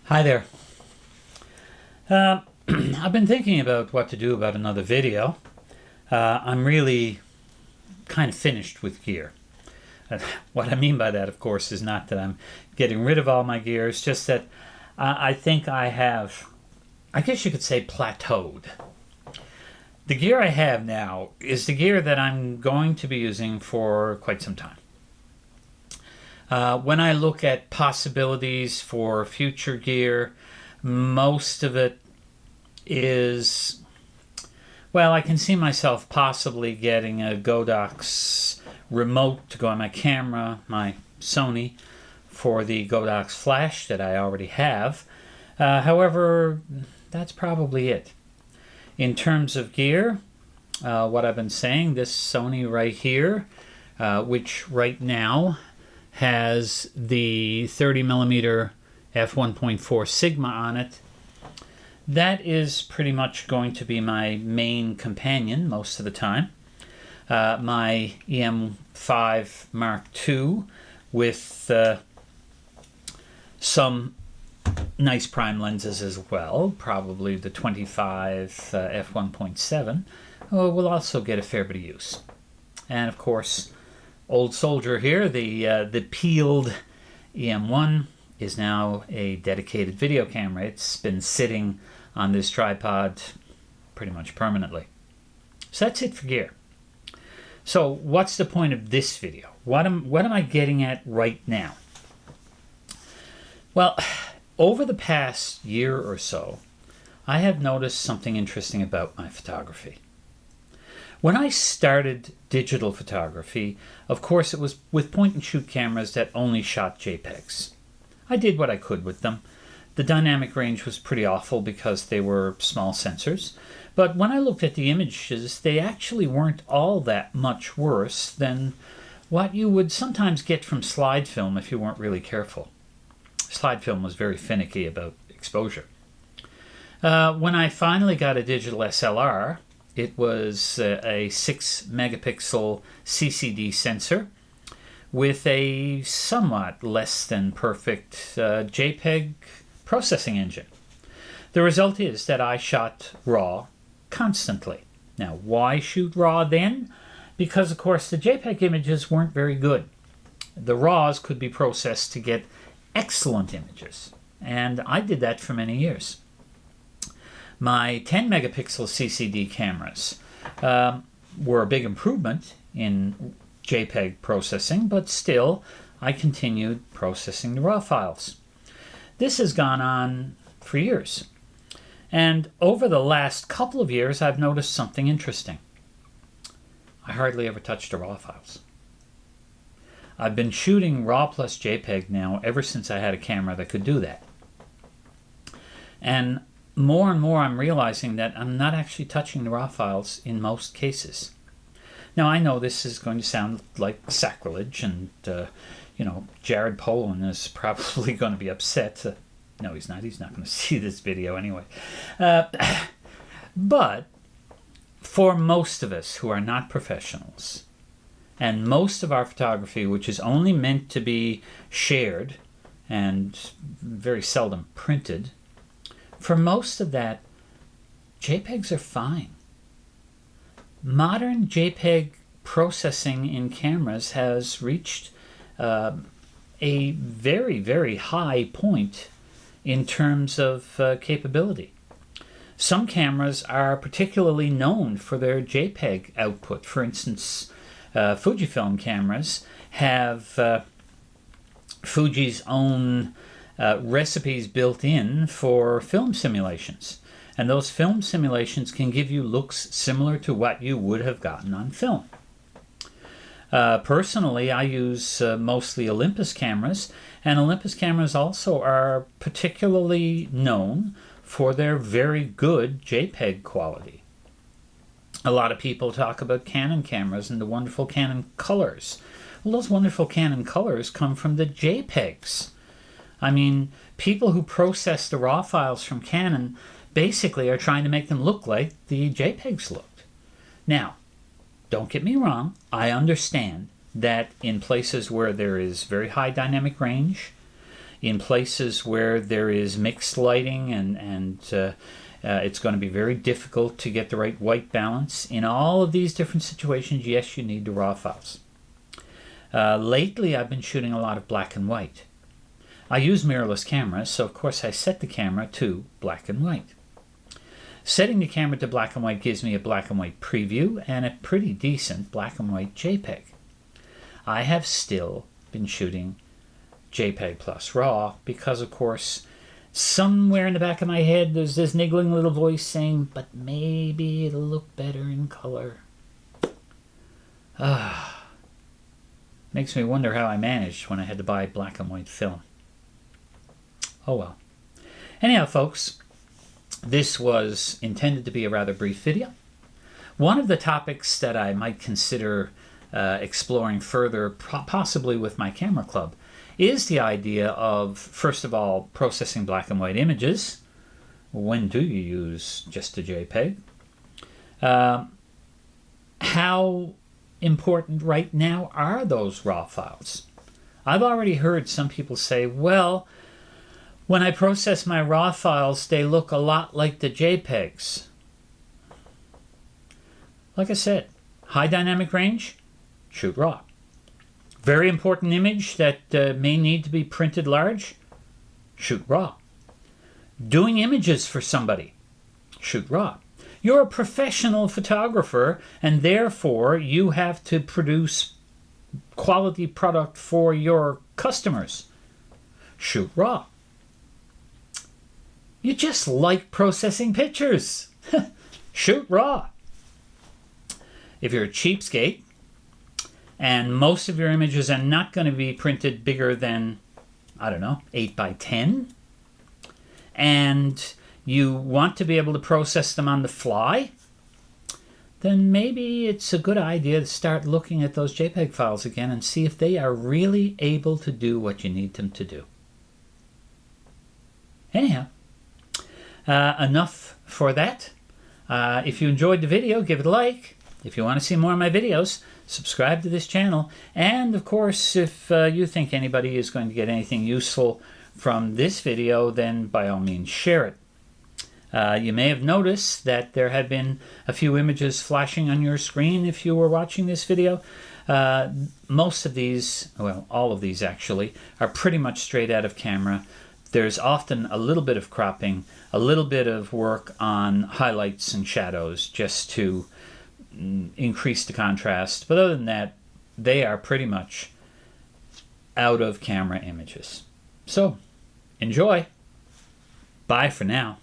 Hi there. I've been thinking about what to do about another video. I'm really kind of finished with gear. What I mean by that, of course, is not that I'm getting rid of all my gear. It's just that I think I have, I guess you could say, plateaued. The gear I have now is the gear that I'm going to be using for quite some time. When I look at possibilities for future gear, most of it is, well, I can see myself possibly getting a Godox remote to go on my camera, my Sony, for the Godox flash that I already have. However, that's probably it. In terms of gear, what I've been saying, this Sony right here, which right now has the 30mm f1.4 Sigma on it. That is pretty much going to be my main companion most of the time. My EM5 Mark II with some nice prime lenses as well, probably the 25 f1.7, will also get a fair bit of use. And of course, old soldier here, the peeled EM1 is now a dedicated video camera. It's been sitting on this tripod pretty much permanently. So that's it for gear. So what's the point of this video? What am I getting at right now? Well, over the past year or so, I have noticed something interesting about my photography. When I started digital photography, of course it was with point-and-shoot cameras that only shot JPEGs. I did what I could with them. The dynamic range was pretty awful because they were small sensors, but when I looked at the images, they actually weren't all that much worse than what you would sometimes get from slide film if you weren't really careful. Slide film was very finicky about exposure. When I finally got a digital SLR, it was a 6 megapixel CCD sensor with a somewhat less than perfect JPEG processing engine. The result is that I shot RAW constantly. Now, why shoot RAW then? Because, of course, the JPEG images weren't very good. The RAWs could be processed to get excellent images, and I did that for many years. My 10 megapixel CCD cameras were a big improvement in JPEG processing, but still I continued processing the RAW files. This has gone on for years. And over the last couple of years, I've noticed something interesting. I hardly ever touch the RAW files. I've been shooting RAW plus JPEG now ever since I had a camera that could do that. And more I'm realizing that I'm not actually touching the RAW files in most cases. Now, I know this is going to sound like sacrilege, and Jared Polin is probably going to be upset. No, he's not. He's not going to see this video anyway. But for most of us who are not professionals, and most of our photography, which is only meant to be shared and very seldom printed, for most of that, JPEGs are fine. Modern JPEG processing in cameras has reached a very, very high point in terms of capability. Some cameras are particularly known for their JPEG output. For instance, Fujifilm cameras have Fuji's own recipes built in for film simulations. And those film simulations can give you looks similar to what you would have gotten on film. Personally, I use mostly Olympus cameras, and Olympus cameras also are particularly known for their very good JPEG quality. A lot of people talk about Canon cameras and the wonderful Canon colors. Well, those wonderful Canon colors come from the JPEGs. I mean, people who process the RAW files from Canon basically are trying to make them look like the JPEGs looked. Now, don't get me wrong, I understand that in places where there is very high dynamic range, in places where there is mixed lighting and it's going to be very difficult to get the right white balance. In all of these different situations, yes, you need the raw files. Lately, I've been shooting a lot of black and white. I use mirrorless cameras, so of course I set the camera to black and white. Setting the camera to black and white gives me a black and white preview and a pretty decent black and white JPEG. I have still been shooting JPEG plus RAW because, of course, somewhere in the back of my head there's this niggling little voice saying, but maybe it'll look better in color. Makes me wonder how I managed when I had to buy black and white film. Oh well. Anyhow, folks, this was intended to be a rather brief video. One of the topics that I might consider exploring further, possibly with my camera club, is the idea of, first of all, processing black and white images. When do you use just a JPEG? How important right now are those raw files? I've already heard some people say, well, when I process my raw files, they look a lot like the JPEGs. Like I said, high dynamic range, shoot raw. Very important image that may need to be printed large, shoot raw. Doing images for somebody, shoot raw. You're a professional photographer, and therefore you have to produce quality product for your customers. Shoot raw. You just like processing pictures. Shoot raw. If you're a cheapskate, and most of your images are not going to be printed bigger than, I don't know, 8 by 10, and you want to be able to process them on the fly, then maybe it's a good idea to start looking at those JPEG files again and see if they are really able to do what you need them to do. Anyhow, enough for that. If you enjoyed the video, give it a like. If you want to see more of my videos, subscribe to this channel. And of course, if you think anybody is going to get anything useful from this video, then by all means share it. You may have noticed that there have been a few images flashing on your screen if you were watching this video. Most of these, well, all of these actually, are pretty much straight out of camera. There's often a little bit of cropping, a little bit of work on highlights and shadows just to increase the contrast. But other than that, they are pretty much out of camera images. So, enjoy. Bye for now.